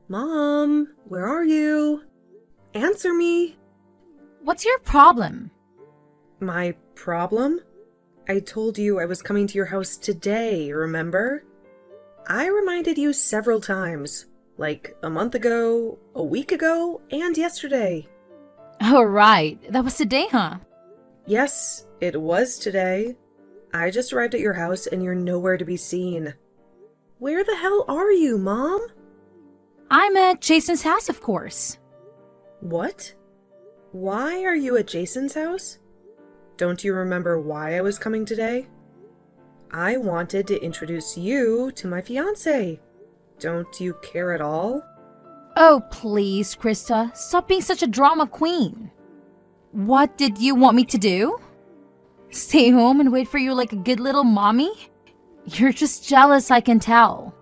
Mom, where are you? Answer me. What's your problem? My problem? I told you I was coming to your house today, remember? I reminded you several times, like a month ago, a week ago, and yesterday. Oh, right. That was today, huh? Yes, it was today. I just arrived at your house and you're nowhere to be seen. Where the hell are you, Mom? I'm at Jason's house, of course. What? Why are you at Jason's house? Don't you remember why I was coming today? I wanted to introduce you to my fiancé. Don't you care at all? Oh, please, Krista. Stop being such a drama queen. What did you want me to do? Stay home and wait for you like a good little mommy? You're just jealous, I can tell.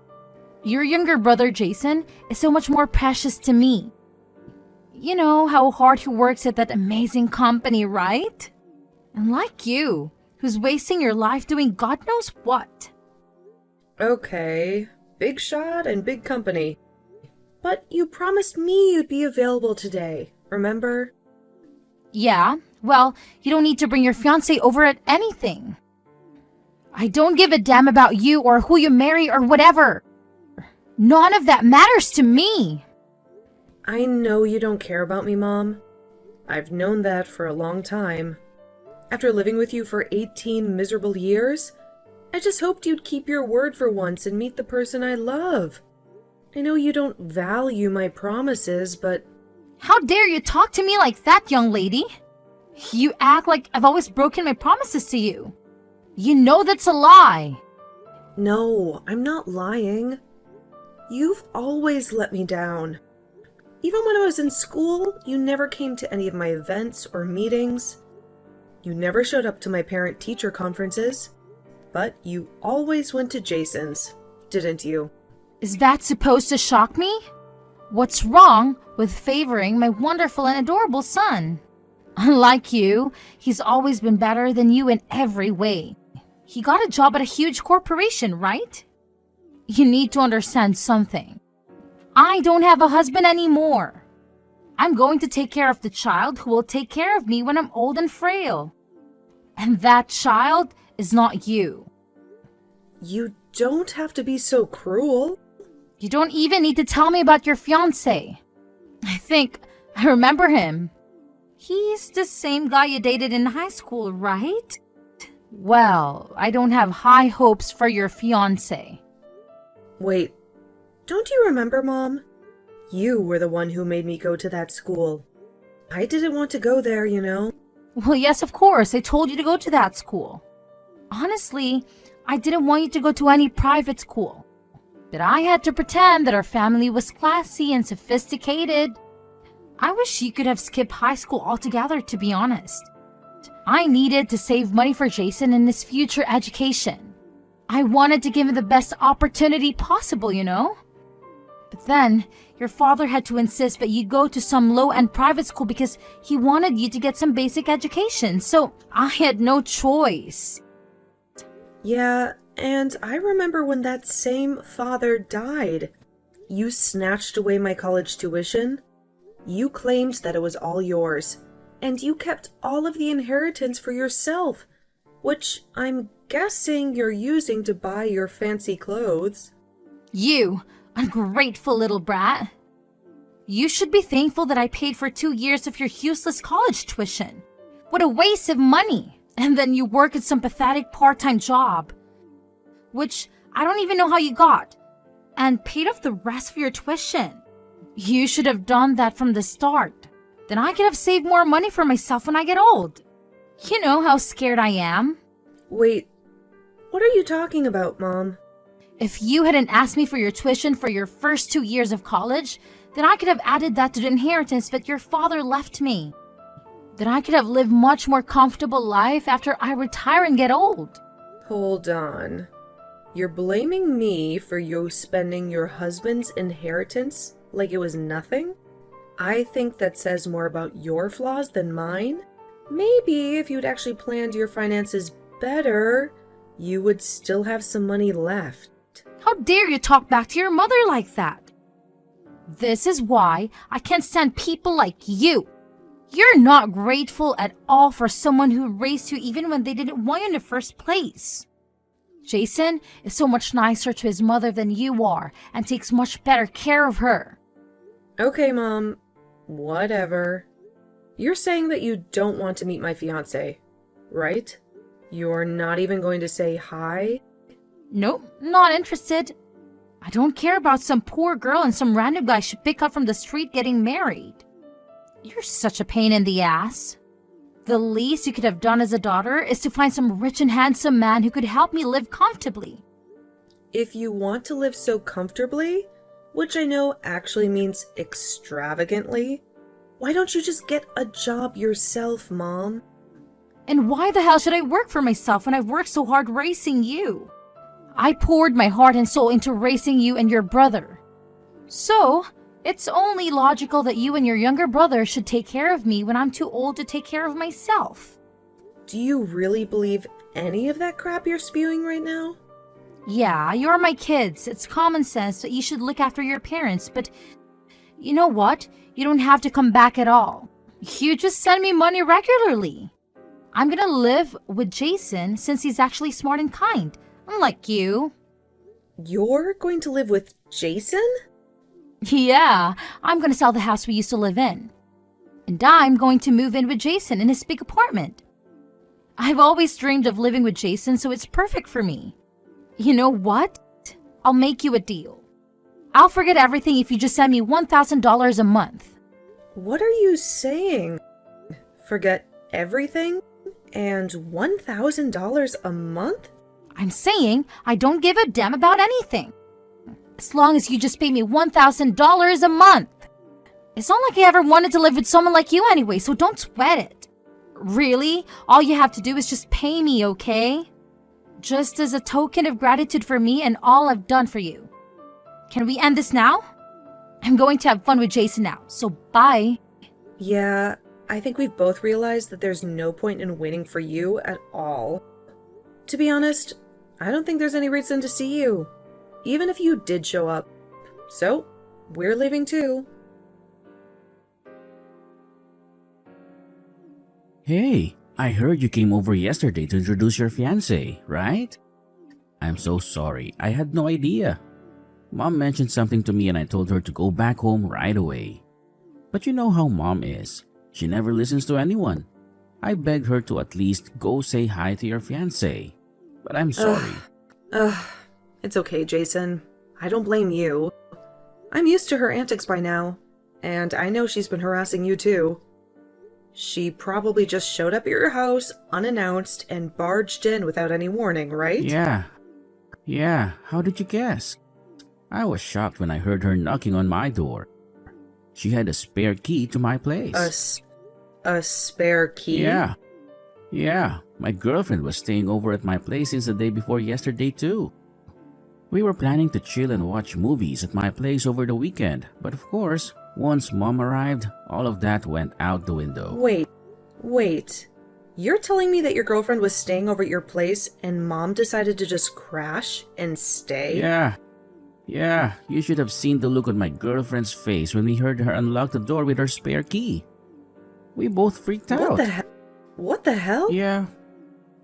Your younger brother, Jason, is so much more precious to me. You know how hard he works at that amazing company, right? And like you, who's wasting your life doing God knows what. Okay, big shot and big company. But you promised me you'd be available today, remember? Yeah, well, you don't need to bring your fiancé over at anything. I don't give a damn about you or who you marry or whatever. None of that matters to me. I know you don't care about me, Mom. I've known that for a long time. After living with you for 18 miserable years, I just hoped you'd keep your word for once and meet the person I love. I know you don't value my promises, but... How dare you talk to me like that, young lady? You act like I've always broken my promises to you. You know that's a lie. No, I'm not lying. You've always let me down. Even when I was in school, you never came to any of my events or meetings. You never showed up to my parent-teacher conferences. But you always went to Jason's, didn't you? Is that supposed to shock me? What's wrong with favoring my wonderful and adorable son? Unlike you, he's always been better than you in every way. He got a job at a huge corporation, right? You need to understand something. I don't have a husband anymore. I'm going to take care of the child who will take care of me when I'm old and frail. And that child is not you. You don't have to be so cruel. You don't even need to tell me about your fiancé. I think I remember him. He's the same guy you dated in high school, right? Well, I don't have high hopes for your fiancé. Wait, don't you remember, Mom? You were the one who made me go to that school. I didn't want to go there, you know. Well, yes, of course. I told you to go to that school. Honestly, I didn't want you to go to any private school. But I had to pretend that our family was classy and sophisticated. I wish you could have skipped high school altogether, to be honest. I needed to save money for Jason in his future education. I wanted to give him the best opportunity possible, you know? But then, your father had to insist that you go to some low-end private school because he wanted you to get some basic education, so I had no choice. Yeah, and I remember when that same father died. You snatched away my college tuition. You claimed that it was all yours, and you kept all of the inheritance for yourself, which I'm guessing you're using to buy your fancy clothes. You, ungrateful little brat. You should be thankful that I paid for 2 years of your useless college tuition. What a waste of money. And then you work at some pathetic part-time job, which I don't even know how you got, and paid off the rest of your tuition. You should have done that from the start. Then I could have saved more money for myself when I get old. You know how scared I am. Wait, what are you talking about, Mom? If you hadn't asked me for your tuition for your first 2 years of college, then I could have added that to the inheritance that your father left me. Then I could have lived much more comfortable life after I retire and get old. Hold on. You're blaming me for you spending your husband's inheritance like it was nothing? I think that says more about your flaws than mine. Maybe if you'd actually planned your finances better, you would still have some money left. How dare you talk back to your mother like that? This is why I can't stand people like you. You're not grateful at all for someone who raised you even when they didn't want you in the first place. Jason is so much nicer to his mother than you are and takes much better care of her. Okay, Mom. Whatever. You're saying that you don't want to meet my fiancé, right? You're not even going to say hi? Nope, not interested. I don't care about some poor girl and some random guy should pick up from the street getting married. You're such a pain in the ass. The least you could have done as a daughter is to find some rich and handsome man who could help me live comfortably. If you want to live so comfortably, which I know actually means extravagantly, why don't you just get a job yourself, Mom? And why the hell should I work for myself when I've worked so hard raising you? I poured my heart and soul into raising you and your brother. So, it's only logical that you and your younger brother should take care of me when I'm too old to take care of myself. Do you really believe any of that crap you're spewing right now? Yeah, you're my kids. It's common sense that you should look after your parents, but you know what? You don't have to come back at all. You just send me money regularly. I'm gonna live with Jason since he's actually smart and kind, unlike you. You're going to live with Jason? Yeah, I'm gonna sell the house we used to live in. And I'm going to move in with Jason in his big apartment. I've always dreamed of living with Jason, so it's perfect for me. You know what? I'll make you a deal. I'll forget everything if you just send me $1,000 a month. What are you saying? Forget everything? And $1,000 a month? I'm saying I don't give a damn about anything. As long as you just pay me $1,000 a month. It's not like I ever wanted to live with someone like you anyway, so don't sweat it. Really? All you have to do is just pay me, okay? Just as a token of gratitude for me and all I've done for you. Can we end this now? I'm going to have fun with Jason now, so bye. Yeah, I think we've both realized that there's no point in waiting for you at all. To be honest, I don't think there's any reason to see you, even if you did show up. So, we're leaving too. Hey, I heard you came over yesterday to introduce your fiancé, right? I'm so sorry, I had no idea. Mom mentioned something to me and I told her to go back home right away. But you know how Mom is. She never listens to anyone. I begged her to at least go say hi to your fiancé. But I'm sorry. It's okay, Jason. I don't blame you. I'm used to her antics by now, and I know she's been harassing you too. She probably just showed up at your house unannounced and barged in without any warning, right? Yeah, how did you guess? I was shocked when I heard her knocking on my door. She had a spare key to my place. A spare key? Yeah, my girlfriend was staying over at my place since the day before yesterday too. We were planning to chill and watch movies at my place over the weekend, but of course, once Mom arrived, all of that went out the window. Wait. You're telling me that your girlfriend was staying over at your place and Mom decided to just crash and stay? Yeah, you should have seen the look on my girlfriend's face when we heard her unlock the door with her spare key. We both freaked out. What the hell?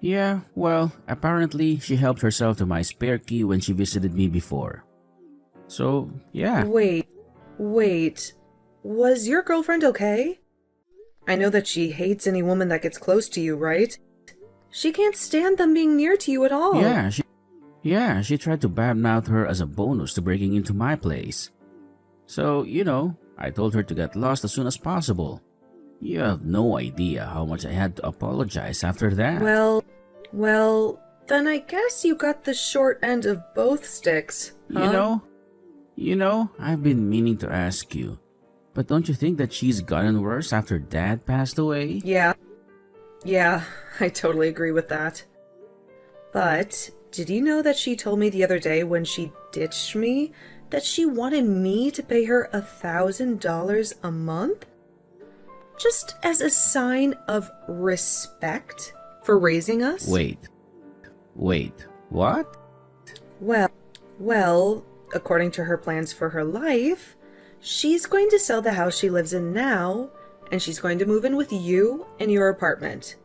Yeah, well, apparently she helped herself to my spare key when she visited me before. So, yeah. Wait. Was your girlfriend okay? I know that she hates any woman that gets close to you, right? She can't stand them being near to you at all. Yeah, she tried to badmouth her as a bonus to breaking into my place. So, I told her to get lost as soon as possible. You have no idea how much I had to apologize after that. Well, then I guess you got the short end of both sticks, huh? I've been meaning to ask you, but don't you think that she's gotten worse after Dad passed away? Yeah, I totally agree with that. But did you know that she told me the other day when she ditched me that she wanted me to pay her $1,000 a month? Just as a sign of respect for raising us? Wait, what? Well, according to her plans for her life, She's going to sell the house she lives in now, and she's going to move in with you in your apartment.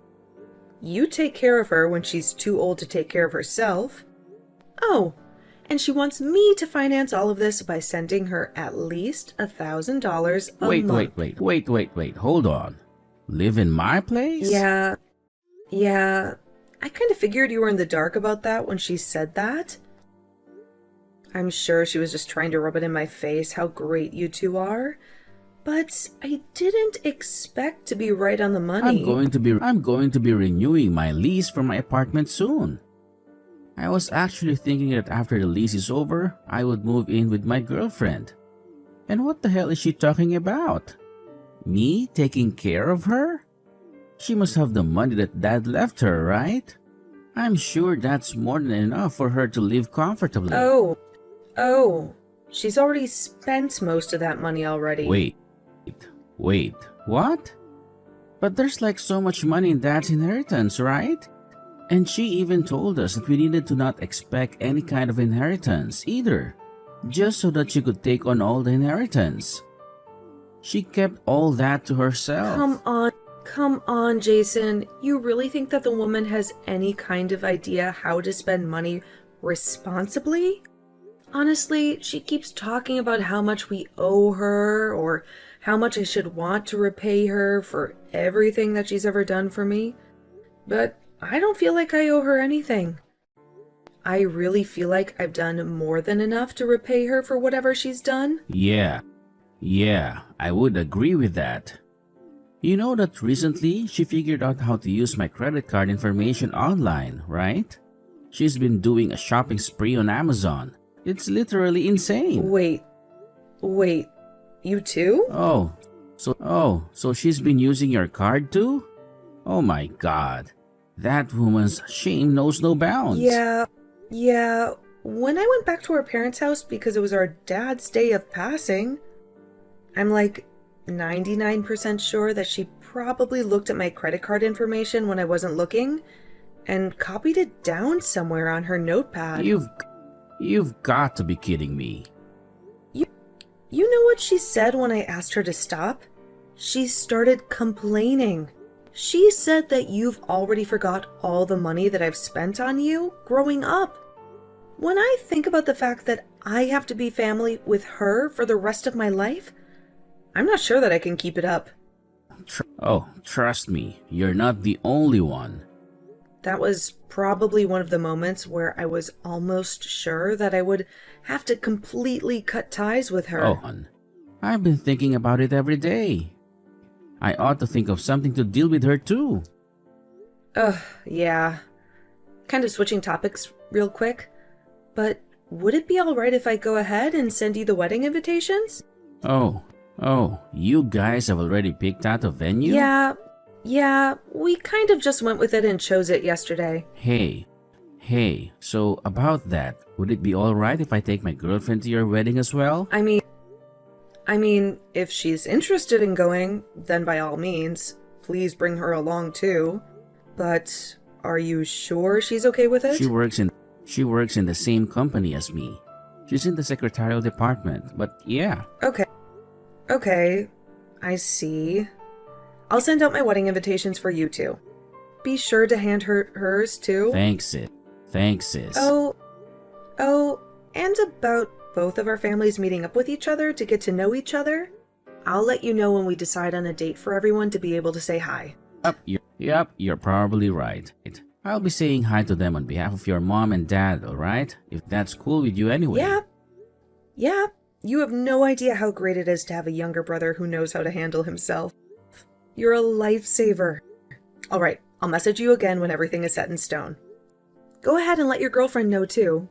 You take care of her when she's too old to take care of herself. Oh, and she wants me to finance all of this by sending her at least $1,000 a month. Wait, hold on. Live in my place? Yeah. I kind of figured you were in the dark about that when she said that. I'm sure she was just trying to rub it in my face how great you two are. But I didn't expect to be right on the money. I'm going to be renewing my lease for my apartment soon. I was actually thinking that after the lease is over, I would move in with my girlfriend. And what the hell is she talking about? Me taking care of her? She must have the money that Dad left her, right? I'm sure that's more than enough for her to live comfortably. Oh, she's already spent most of that money already. Wait, what? But there's like so much money in Dad's inheritance, right? And she even told us that we needed to not expect any kind of inheritance either, just so that she could take on all the inheritance. She kept all that to herself. Come on, Jason. You really think that the woman has any kind of idea how to spend money responsibly? Honestly, she keeps talking about how much we owe her or how much I should want to repay her for everything that she's ever done for me. But I don't feel like I owe her anything. I really feel like I've done more than enough to repay her for whatever she's done. Yeah, I would agree with that. You know that recently she figured out how to use my credit card information online, right? She's been doing a shopping spree on Amazon. It's literally insane. Wait, you too? So she's been using your card too? Oh my God. That woman's shame knows no bounds. Yeah. When I went back to our parents' house because it was our dad's day of passing, I'm like 99% sure that she probably looked at my credit card information when I wasn't looking and copied it down somewhere on her notepad. You've got to be kidding me. You know what she said when I asked her to stop? She started complaining. She said that you've already forgot all the money that I've spent on you growing up. When I think about the fact that I have to be family with her for the rest of my life, I'm not sure that I can keep it up. Trust me, you're not the only one. That was probably one of the moments where I was almost sure that I would have to completely cut ties with her. Oh, I've been thinking about it every day. I ought to think of something to deal with her too. Yeah. Kind of switching topics real quick, but would it be alright if I go ahead and send you the wedding invitations? Oh, you guys have already picked out a venue? Yeah, we kind of just went with it and chose it yesterday. Hey, so about that, would it be alright if I take my girlfriend to your wedding as well? I mean, if she's interested in going, then by all means, please bring her along too. But are you sure she's okay with it? She works in the same company as me. She's in the secretarial department, but yeah. Okay, I see. I'll send out my wedding invitations for you two. Be sure to hand her hers too. Thanks, sis. Oh, and about both of our families meeting up with each other to get to know each other, I'll let you know when we decide on a date for everyone to be able to say hi. Yep, you're probably right. I'll be saying hi to them on behalf of your mom and dad, alright? If that's cool with you anyway. Yeah. You have no idea how great it is to have a younger brother who knows how to handle himself. You're a lifesaver. Alright, I'll message you again when everything is set in stone. Go ahead and let your girlfriend know too.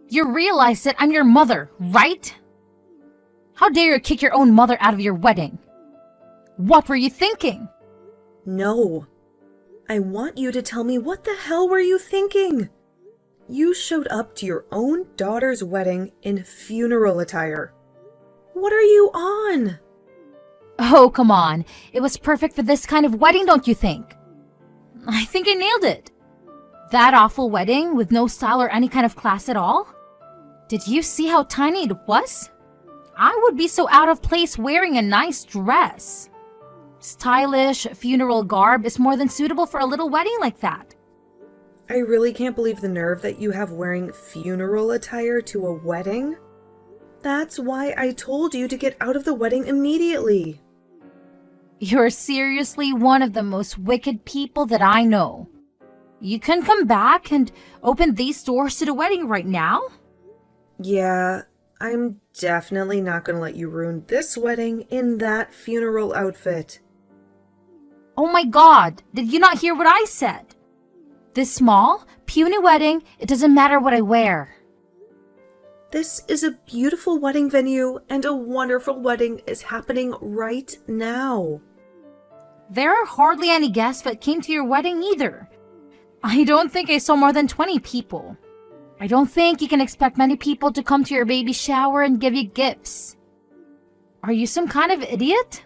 You realize that I'm your mother, right? How dare you kick your own mother out of your wedding? What were you thinking? No. I want you to tell me what the hell were you thinking? You showed up to your own daughter's wedding in funeral attire. What are you on? Oh, come on. It was perfect for this kind of wedding, don't you think? I think I nailed it. That awful wedding with no style or any kind of class at all? Did you see how tiny it was? I would be so out of place wearing a nice dress. Stylish funeral garb is more than suitable for a little wedding like that. I really can't believe the nerve that you have wearing funeral attire to a wedding. That's why I told you to get out of the wedding immediately. You're seriously one of the most wicked people that I know. You can come back and open these doors to the wedding right now? Yeah, I'm definitely not going to let you ruin this wedding in that funeral outfit. Oh my God, did you not hear what I said? This small, puny wedding, it doesn't matter what I wear. This is a beautiful wedding venue, and a wonderful wedding is happening right now. There are hardly any guests that came to your wedding either. I don't think I saw more than 20 people. I don't think you can expect many people to come to your baby shower and give you gifts. Are you some kind of idiot?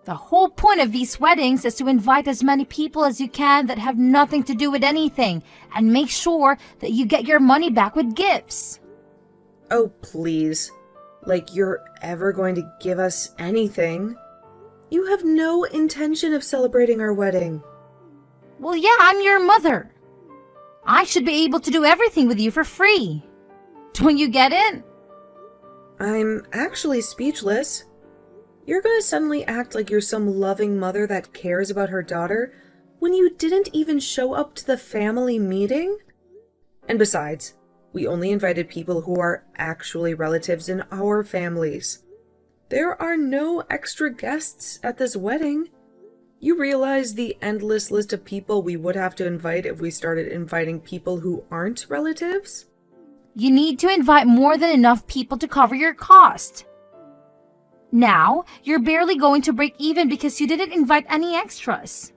The whole point of these weddings is to invite as many people as you can that have nothing to do with anything and make sure that you get your money back with gifts. Oh, please. Like you're ever going to give us anything. You have no intention of celebrating our wedding. Well, yeah, I'm your mother. I should be able to do everything with you for free. Don't you get it? I'm actually speechless. You're going to suddenly act like you're some loving mother that cares about her daughter when you didn't even show up to the family meeting? And besides, we only invited people who are actually relatives in our families. There are no extra guests at this wedding. You realize the endless list of people we would have to invite if we started inviting people who aren't relatives? You need to invite more than enough people to cover your cost. Now, you're barely going to break even because you didn't invite any extras.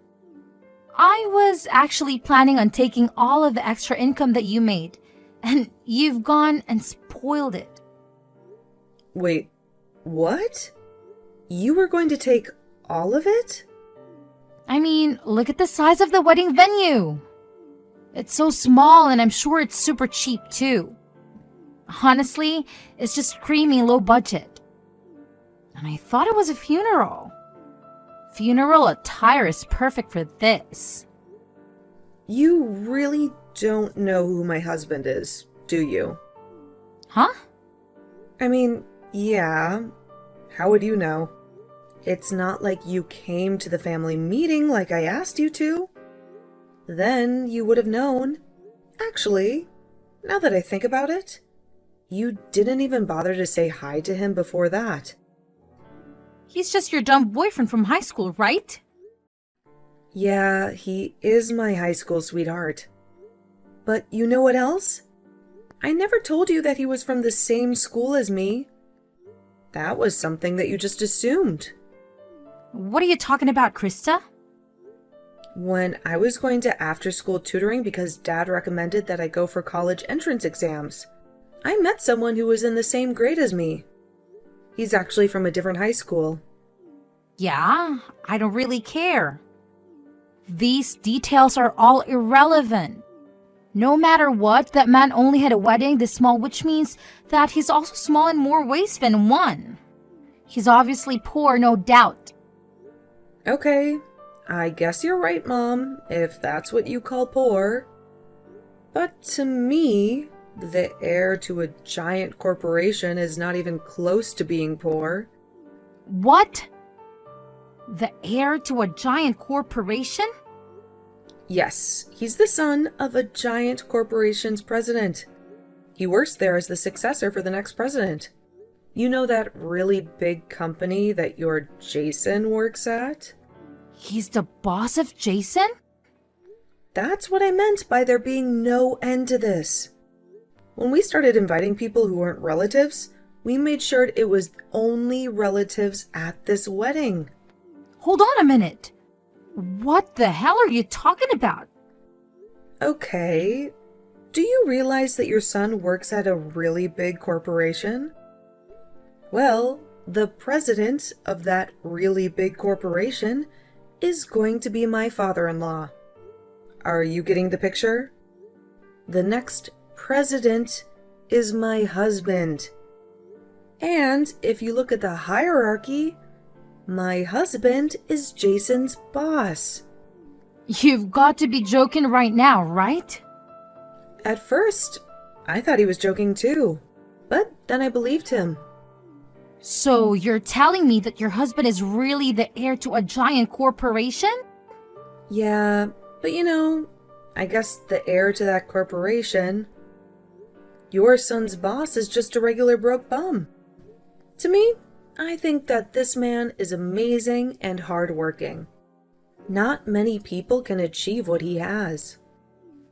I was actually planning on taking all of the extra income that you made, and you've gone and spoiled it. Wait, what? You were going to take all of it? I mean, look at the size of the wedding venue. It's so small, and I'm sure it's super cheap too. Honestly, it's just creamy low budget. And I thought it was a funeral. Funeral attire is perfect for this. You really don't know who my husband is, do you? Huh? I mean, yeah. How would you know? It's not like you came to the family meeting like I asked you to. Then you would have known. Actually, now that I think about it, you didn't even bother to say hi to him before that. He's just your dumb boyfriend from high school, right? Yeah, he is my high school sweetheart. But you know what else? I never told you that he was from the same school as me. That was something that you just assumed. What are you talking about, Krista? When I was going to after-school tutoring because Dad recommended that I go for college entrance exams, I met someone who was in the same grade as me. He's actually from a different high school. Yeah, I don't really care. These details are all irrelevant. No matter what, that man only had a wedding this small, which means that he's also small in more ways than one. He's obviously poor, no doubt. Okay, I guess you're right, Mom, if that's what you call poor. But to me, the heir to a giant corporation is not even close to being poor. What? The heir to a giant corporation? Yes, he's the son of a giant corporation's president. He works there as the successor for the next president. You know that really big company that your Jason works at? He's the boss of Jason? That's what I meant by there being no end to this. When we started inviting people who weren't relatives, we made sure it was only relatives at this wedding. Hold on a minute. What the hell are you talking about? Okay, do you realize that your son works at a really big corporation? Well, the president of that really big corporation is going to be my father-in-law. Are you getting the picture? The next president is my husband. And if you look at the hierarchy, my husband is Jason's boss. You've got to be joking right now, right? At first, I thought he was joking too, but then I believed him. So you're telling me that your husband is really the heir to a giant corporation? Yeah, but I guess the heir to that corporation. Your son's boss is just a regular broke bum. To me, I think that this man is amazing and hardworking. Not many people can achieve what he has.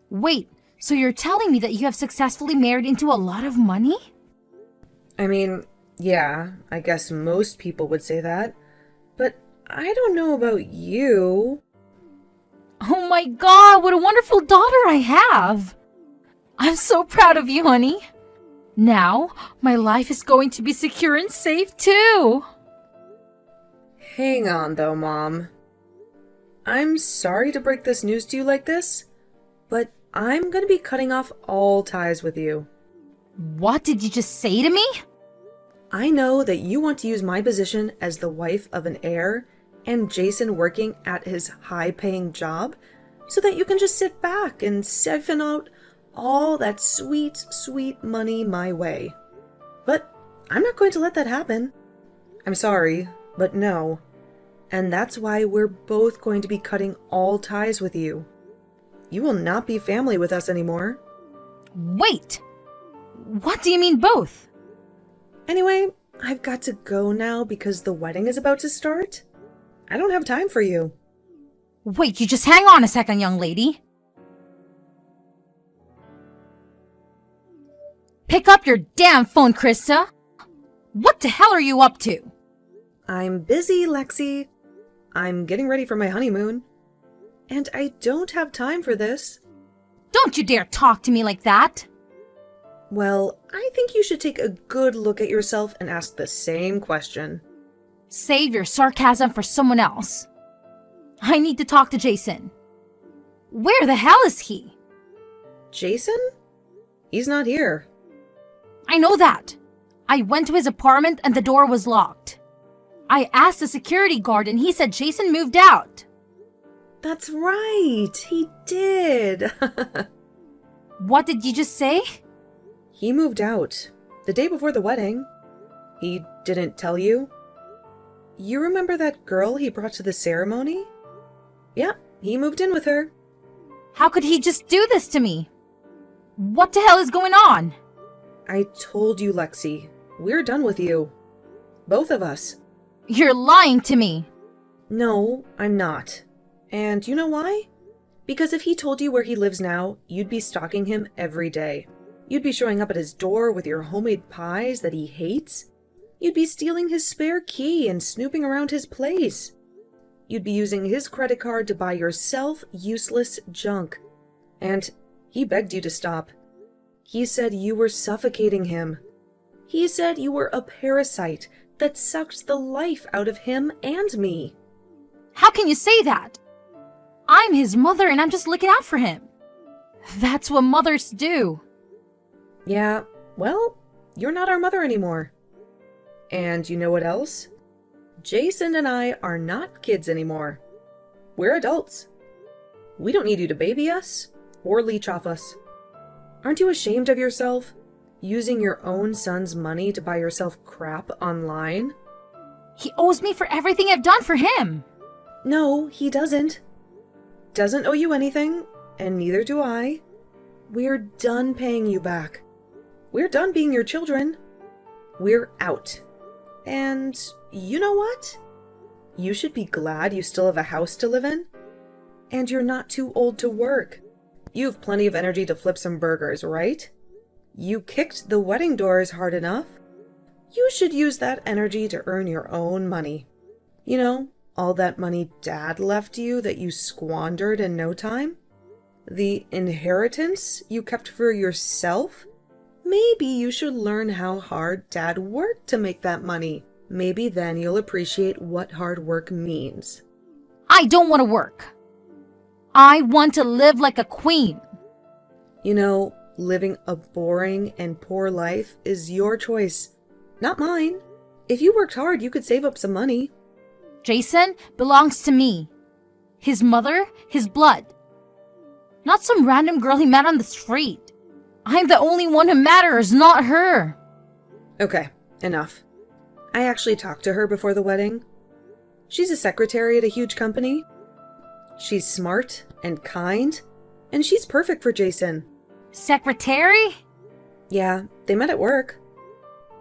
Wait, so you're telling me that you have successfully married into a lot of money? I mean, yeah, I guess most people would say that. But I don't know about you. Oh my god, what a wonderful daughter I have! I'm so proud of you, honey. Now, my life is going to be secure and safe too. Hang on though, Mom. I'm sorry to break this news to you like this, but I'm gonna be cutting off all ties with you. What did you just say to me? I know that you want to use my position as the wife of an heir and Jason working at his high-paying job so that you can just sit back and siphon out all that sweet, sweet money my way. But I'm not going to let that happen. I'm sorry, but no. And that's why we're both going to be cutting all ties with you. You will not be family with us anymore. Wait! What do you mean both? Anyway, I've got to go now because the wedding is about to start. I don't have time for you. Wait, you just hang on a second, young lady. Pick up your damn phone, Krista. What the hell are you up to? I'm busy, Lexi. I'm getting ready for my honeymoon. And I don't have time for this. Don't you dare talk to me like that. Well, I think you should take a good look at yourself and ask the same question. Save your sarcasm for someone else. I need to talk to Jason. Where the hell is he? Jason? He's not here. I know that. I went to his apartment and the door was locked. I asked the security guard and he said Jason moved out. That's right, he did. What did you just say? He moved out the day before the wedding. He didn't tell you? You remember that girl he brought to the ceremony? Yeah, he moved in with her. How could he just do this to me? What the hell is going on? I told you, Lexi. We're done with you. Both of us. You're lying to me. No, I'm not. And you know why? Because if he told you where he lives now, you'd be stalking him every day. You'd be showing up at his door with your homemade pies that he hates. You'd be stealing his spare key and snooping around his place. You'd be using his credit card to buy yourself useless junk. And he begged you to stop. He said you were suffocating him. He said you were a parasite that sucked the life out of him and me. How can you say that? I'm his mother and I'm just looking out for him. That's what mothers do. Yeah, well, you're not our mother anymore. And you know what else? Jason and I are not kids anymore. We're adults. We don't need you to baby us or leech off us. Aren't you ashamed of yourself? Using your own son's money to buy yourself crap online? He owes me for everything I've done for him. No, he doesn't. Doesn't owe you anything, and neither do I. We're done paying you back. We're done being your children. We're out. And you know what? You should be glad you still have a house to live in. And you're not too old to work. You have plenty of energy to flip some burgers, right? You kicked the wedding doors hard enough. You should use that energy to earn your own money. You know, all that money Dad left you that you squandered in no time? The inheritance you kept for yourself? Maybe you should learn how hard Dad worked to make that money. Maybe then you'll appreciate what hard work means. I don't want to work. I want to live like a queen. You know, living a boring and poor life is your choice, not mine. If you worked hard, you could save up some money. Jason belongs to me. His mother, his blood. Not some random girl he met on the street. I'm the only one who matters, not her. Okay, enough. I actually talked to her before the wedding. She's a secretary at a huge company. She's smart and kind, and she's perfect for Jason. Secretary? Yeah, they met at work.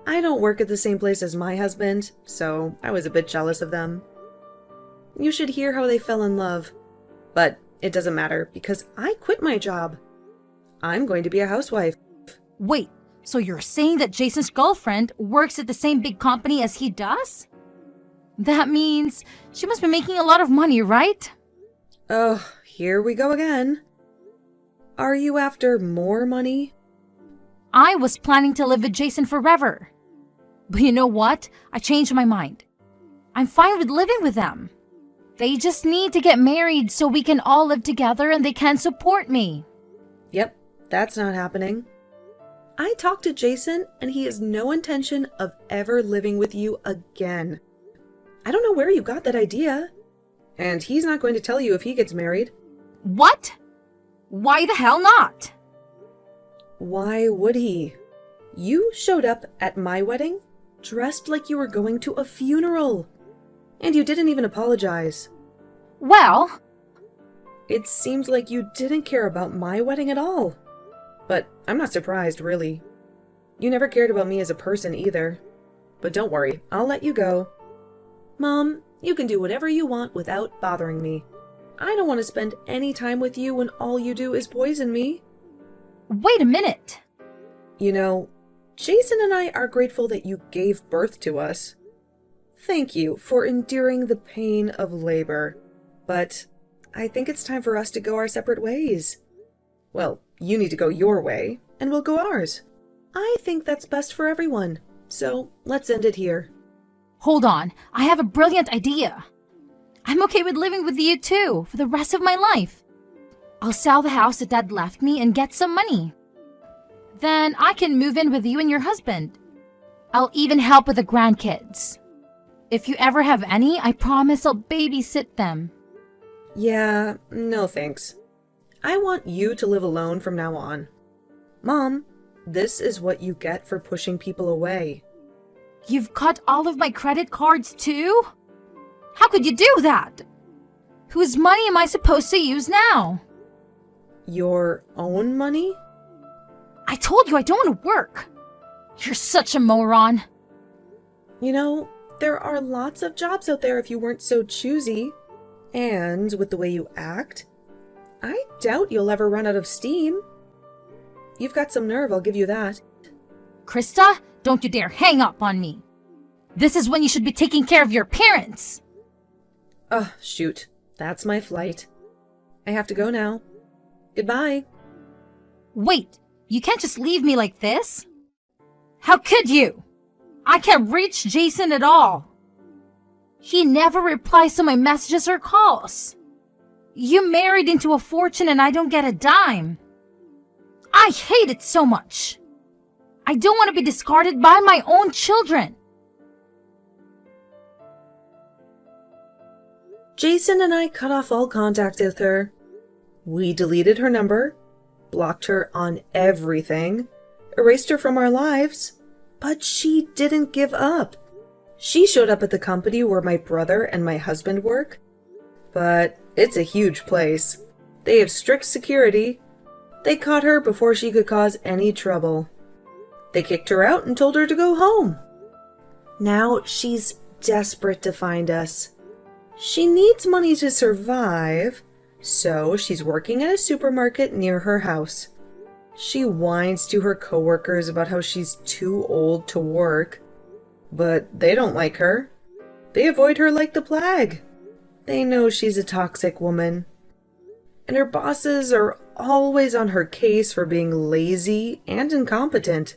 I don't work at the same place as my husband, so I was a bit jealous of them. You should hear how they fell in love. But it doesn't matter because I quit my job. I'm going to be a housewife. Wait, so you're saying that Jason's girlfriend works at the same big company as he does? That means she must be making a lot of money, right? Oh, here we go again. Are you after more money? I was planning to live with Jason forever. But you know what? I changed my mind. I'm fine with living with them. They just need to get married so we can all live together and they can support me. Yep, that's not happening. I talked to Jason and he has no intention of ever living with you again. I don't know where you got that idea. And he's not going to tell you if he gets married. What? Why the hell not? Why would he? You showed up at my wedding dressed like you were going to a funeral. And you didn't even apologize. Well, it seems like you didn't care about my wedding at all. But I'm not surprised, really. You never cared about me as a person either. But don't worry, I'll let you go. Mom, you can do whatever you want without bothering me. I don't want to spend any time with you when all you do is poison me. wait a minute. You know, Jason and I are grateful that you gave birth to us. Thank you for enduring the pain of labor. But I think it's time for us to go our separate ways. Well, you need to go your way, and we'll go ours. I think that's best for everyone. So let's end it here. Hold on, I have a brilliant idea. I'm okay with living with you too, for the rest of my life. I'll sell the house that Dad left me and get some money. Then I can move in with you and your husband. I'll even help with the grandkids. If you ever have any, I promise I'll babysit them. Yeah, no thanks. I want you to live alone from now on. Mom, this is what you get for pushing people away. You've cut all of my credit cards too? How could you do that? Whose money am I supposed to use now? Your own money? I told you I don't want to work. You're such a moron. You know, there are lots of jobs out there if you weren't so choosy. And with the way you act, I doubt you'll ever run out of steam. You've got some nerve, I'll give you that. Krista, don't you dare hang up on me. This is when you should be taking care of your parents. Oh, shoot. That's my flight. I have to go now. Goodbye. Wait, you can't just leave me like this. How could you? I can't reach Jason at all. He never replies to my messages or calls. You married into a fortune and I don't get a dime. I hate it so much. I don't want to be discarded by my own children. Jason and I cut off all contact with her. We deleted her number, blocked her on everything, erased her from our lives. But she didn't give up. She showed up at the company where my brother and my husband work. But it's a huge place. They have strict security. They caught her before she could cause any trouble. They kicked her out and told her to go home. Now she's desperate to find us. She needs money to survive, so she's working at a supermarket near her house. She whines to her coworkers about how she's too old to work, but they don't like her. They avoid her like the plague. They know she's a toxic woman. And her bosses are always on her case for being lazy and incompetent.